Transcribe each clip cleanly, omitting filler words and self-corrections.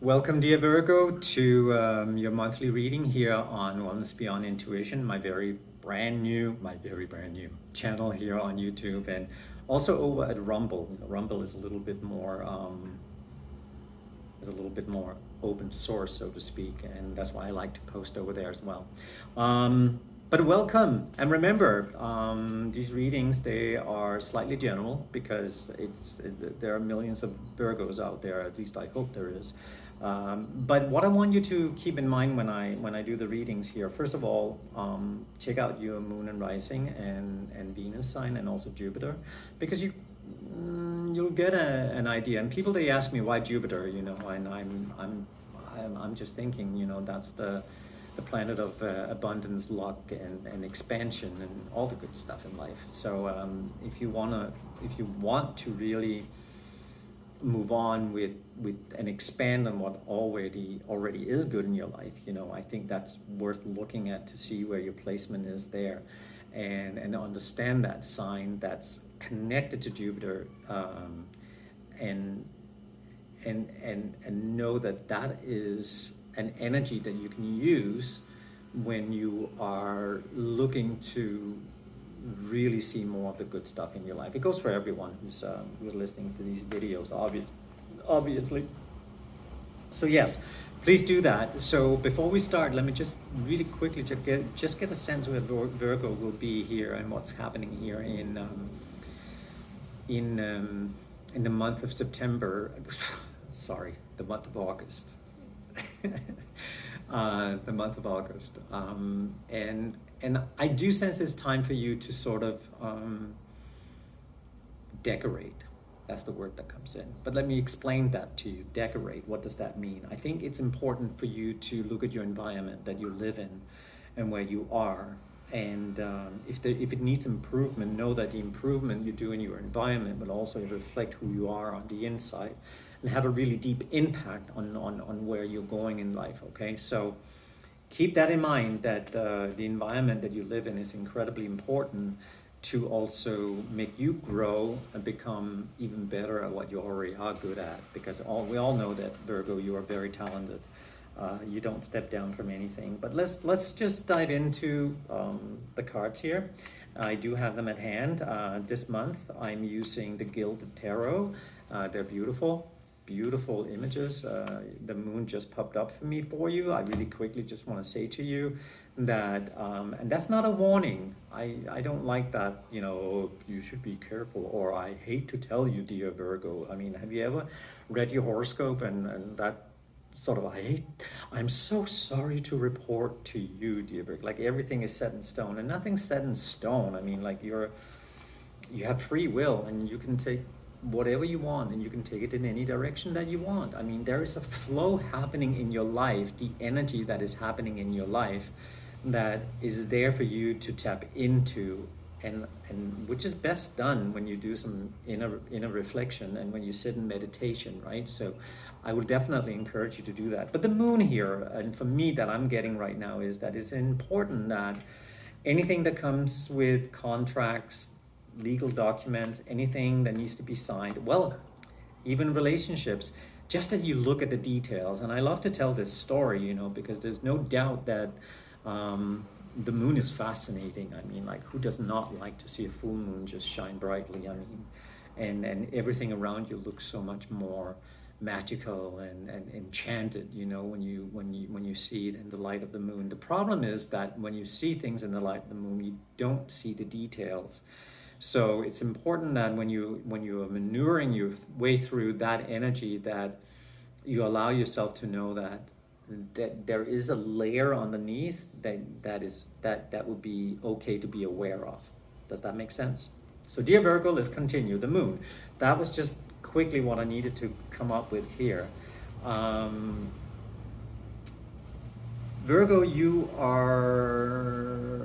Welcome, dear Virgo, to your monthly reading here on Wellness Beyond Intuition, my very brand new channel here on YouTube, and also over at Rumble. Rumble is a little bit more open source, so to speak, and that's why I like to post over there as well. But welcome, and remember, these readings, they are slightly general because there are millions of Virgos out there, at least I hope there is. But what I want you to keep in mind when I do the readings here, first of all, check out your moon and rising and Venus sign, and also Jupiter, because you'll get an idea. And people, they ask me why Jupiter, and I'm just thinking, that's the planet of abundance, luck, and expansion, and all the good stuff in life. So if you want to really move on with and expand on what already is good in your life, I think that's worth looking at to see where your placement is there, and understand that sign that's connected to Jupiter, and know that is an energy that you can use when you are looking to really see more of the good stuff in your life. It goes for everyone who's listening to these videos, obviously. So yes, please do that. So before we start, let me just really quickly just get a sense of where Virgo will be here and what's happening here in the month of September. Sorry, the month of August. The month of August, and I do sense it's time for you to sort of decorate. That's the word that comes in. But let me explain that to you. Decorate. What does that mean? I think it's important for you to look at your environment that you live in and where you are. And if it needs improvement, know that the improvement you do in your environment will also reflect who you are on the inside, and have a really deep impact on where you're going in life, okay? So keep that in mind, that the environment that you live in is incredibly important to also make you grow and become even better at what you already are good at, because we all know that, Virgo, you are very talented. You don't step down from anything. But let's just dive into the cards here. I do have them at hand. This month I'm using the Gilded Tarot. They're beautiful images. The moon just popped up for you. I really quickly just want to say to you that, and that's not a warning. I don't like that, you should be careful, or I hate to tell you, dear Virgo. I mean, have you ever read your horoscope and that sort of, I'm so sorry to report to you, dear Virgo, like everything is set in stone, and nothing's set in stone. I mean, like you have free will, and you can take whatever you want, and you can take it in any direction that you want. I mean, there is a flow happening in your life, the energy that is happening in your life that is there for you to tap into, and which is best done when you do some inner reflection and when you sit in meditation, right? So I would definitely encourage you to do that. But the moon here, and for me, that I'm getting right now, is that it's important that anything that comes with contracts, legal documents, anything that needs to be signed, well, even relationships, just that you look at the details. And I love to tell this story, because there's no doubt that the moon is fascinating. I mean, like, who does not like to see a full moon just shine brightly? I mean, and everything around you looks so much more magical and enchanted, when you see it in the light of the moon. The problem is that when you see things in the light of the moon, you don't see the details. So it's important that when you are maneuvering your way through that energy, that you allow yourself to know that there is a layer underneath that would be okay to be aware of. Does that make sense? So, dear Virgo, let's continue. The moon. That was just quickly what I needed to come up with here. Virgo, you are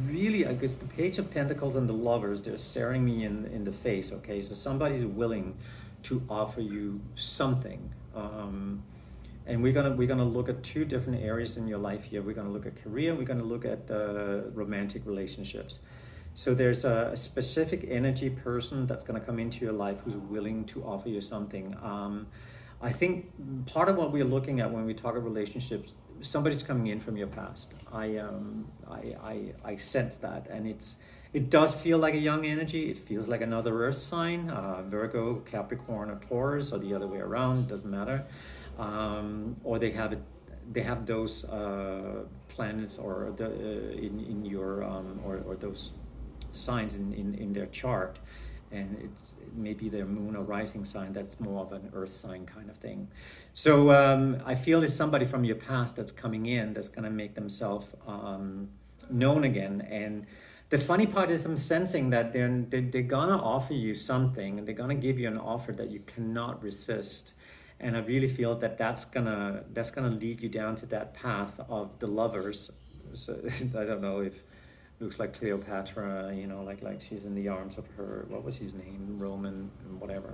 really, I guess, the Page of Pentacles and the Lovers, they're staring me in the face, okay? So somebody's willing to offer you something. And we're gonna look at two different areas in your life here. We're gonna look at career, we're gonna look at romantic relationships. So there's a specific energy person that's gonna come into your life who's willing to offer you something. I think part of what we're looking at when we talk about relationships, somebody's coming in from your past. I sense that, and it does feel like a young energy. It feels like another Earth sign, Virgo, Capricorn, or Taurus, or the other way around. It doesn't matter. Or they have it. They have those planets or in your or those signs in their chart, and it's maybe their moon or rising sign that's more of an earth sign kind of thing. So I feel it's somebody from your past that's coming in that's going to make themselves known again. And the funny part is I'm sensing that they're gonna offer you something, and they're gonna give you an offer that you cannot resist. And I really feel that that's gonna lead you down to that path of the lovers. So I don't know if looks like Cleopatra, you know, like she's in the arms of her, what was his name, Roman, and whatever.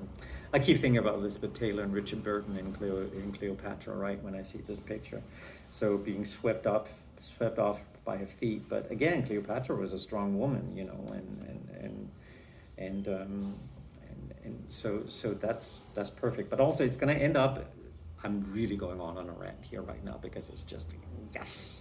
I keep thinking about Elizabeth Taylor and Richard Burton in Cleopatra, right, when I see this picture. So being swept off by her feet. But again, Cleopatra was a strong woman, you know, and so that's perfect. But also, it's going to end up. I'm really going on a rant here right now because it's just yes.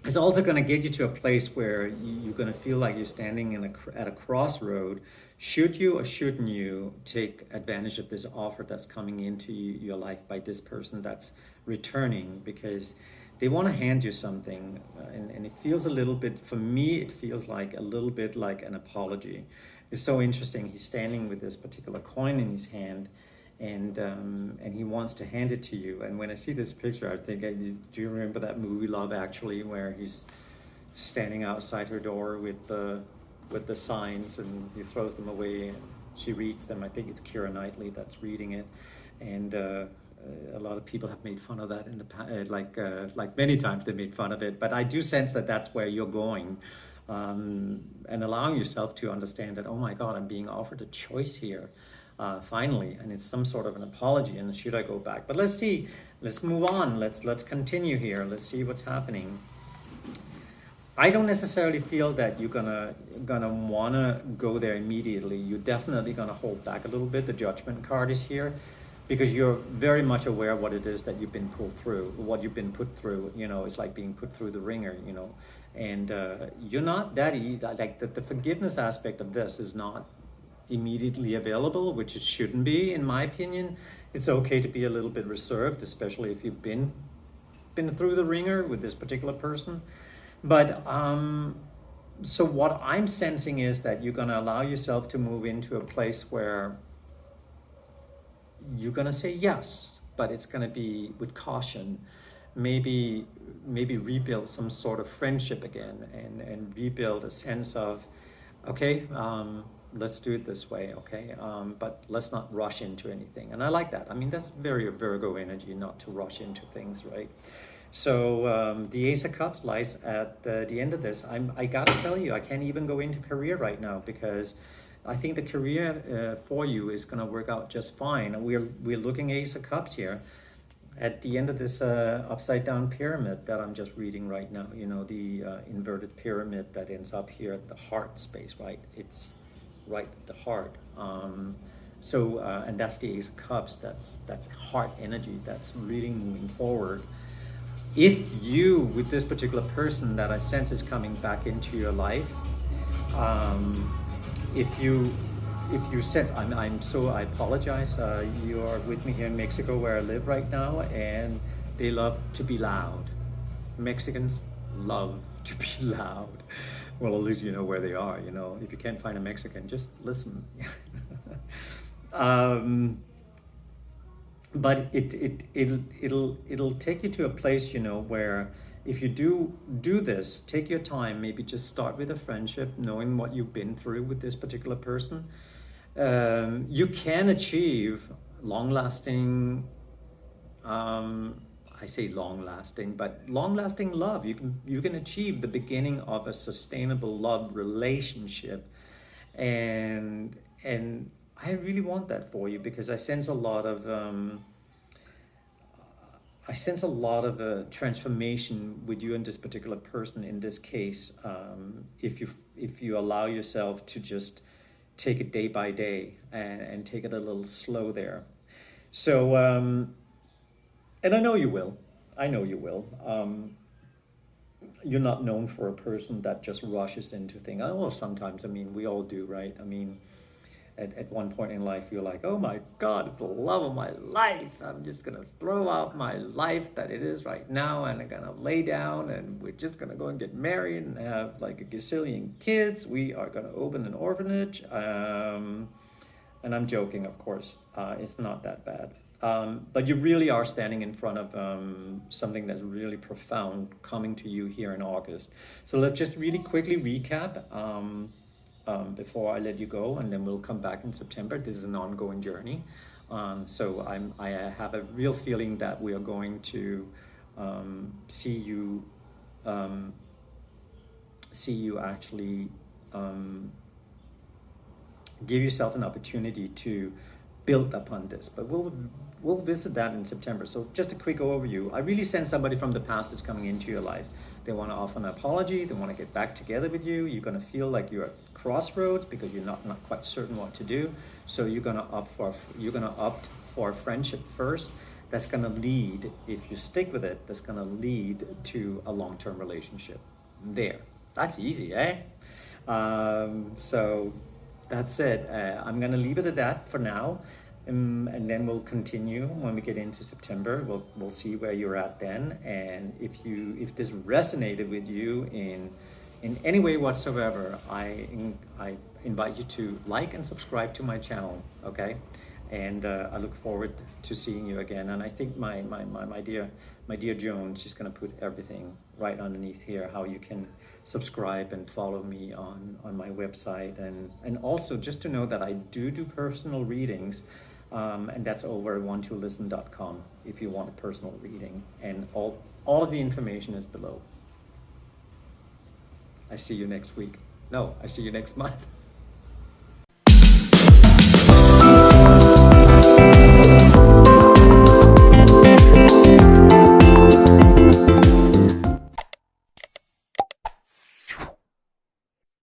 It's also going to get you to a place where you're going to feel like you're standing at a crossroad. Should you or shouldn't you take advantage of this offer that's coming into your life by this person that's returning? Because they want to hand you something, and it feels a little bit, for me, it feels like a little bit like an apology. It's so interesting. He's standing with this particular coin in his hand, and he wants to hand it to you. And when I see this picture, I think, do you remember that movie Love Actually, where he's standing outside her door with the signs, and he throws them away, and she reads them. I think it's Keira Knightley that's reading it, and a lot of people have made fun of that in the past, like many times they made fun of it. But I do sense that that's where you're going, and allowing yourself to understand that, oh my God, I'm being offered a choice here. Finally, and it's some sort of an apology, and should I go back? But let's see, let's move on, let's continue here, let's see what's happening. I don't necessarily feel that you're gonna wanna go there immediately. You're definitely gonna hold back a little bit. The Judgment card is here because you're very much aware of what it is that you've been pulled through, what you've been put through. You know, it's like being put through the ringer, you know, and you're not that like the forgiveness aspect of this is not immediately available, which it shouldn't be, in my opinion. It's okay to be a little bit reserved, especially if you've been through the ringer with this particular person. But so what I'm sensing is that you're going to allow yourself to move into a place where you're going to say yes, but it's going to be with caution. Maybe rebuild some sort of friendship again, and rebuild a sense of, okay, let's do it this way, okay? But let's not rush into anything. And I like that. I mean, that's very Virgo energy, not to rush into things, right? So the Ace of Cups lies at the end of this. I gotta tell you, I can't even go into career right now because I think the career for you is gonna work out just fine. We're looking Ace of Cups here at the end of this upside down pyramid that I'm just reading right now. You know, the inverted pyramid that ends up here at the heart space, right? It's right at the heart. And that's the Ace of Cups. That's heart energy. That's really moving forward. If you, with this particular person that I sense is coming back into your life, if you sense, I apologize. You are with me here in Mexico, where I live right now, and they love to be loud. Mexicans love to be loud. Well, at least you know where they are. You know, if you can't find a Mexican, just listen. But it'll take you to a place, you know, where if you do this, take your time. Maybe just start with a friendship, knowing what you've been through with this particular person. You can achieve long-lasting. I say long-lasting, but long-lasting love. You can achieve the beginning of a sustainable love relationship, and I really want that for you because I sense a lot of transformation with you and this particular person. In this case, if you allow yourself to just take it day by day and take it a little slow there. So, and I know you will. I know you will. You're not known for a person that just rushes into things. Oh, well, sometimes, I mean, we all do, right? I mean, at one point in life, you're like, oh my God, it's the love of my life. I'm just going to throw out my life that it is right now, and I'm going to lay down, and we're just going to go and get married and have like a gazillion kids. We are going to open an orphanage. And I'm joking, of course. It's not that bad. But you really are standing in front of something that's really profound coming to you here in August. So let's just really quickly recap before I let you go, and then we'll come back in September. This is an ongoing journey. So I have a real feeling that we are going to see you actually give yourself an opportunity to build upon this, but we'll visit that in September. So just a quick overview. I really sense somebody from the past is coming into your life. They want to offer an apology. They want to get back together with you. You're going to feel like you're at crossroads because you're not quite certain what to do. So you're going to opt for a friendship first. That's going to lead, if you stick with it, that's going to lead to a long-term relationship. There, that's easy, eh? So that's it. I'm going to leave it at that for now. And then we'll continue when we get into September. We'll see where you're at then, and if this resonated with you in any way whatsoever, I invite you to like and subscribe to my channel. Okay, and I look forward to seeing you again. And I think my dear Joan, she's gonna put everything right underneath here, how you can subscribe and follow me on my website, and also just to know that I do personal readings. And that's over one2listen.com if you want a personal reading, and all of the information is below. I see you next week. No, I see you next month.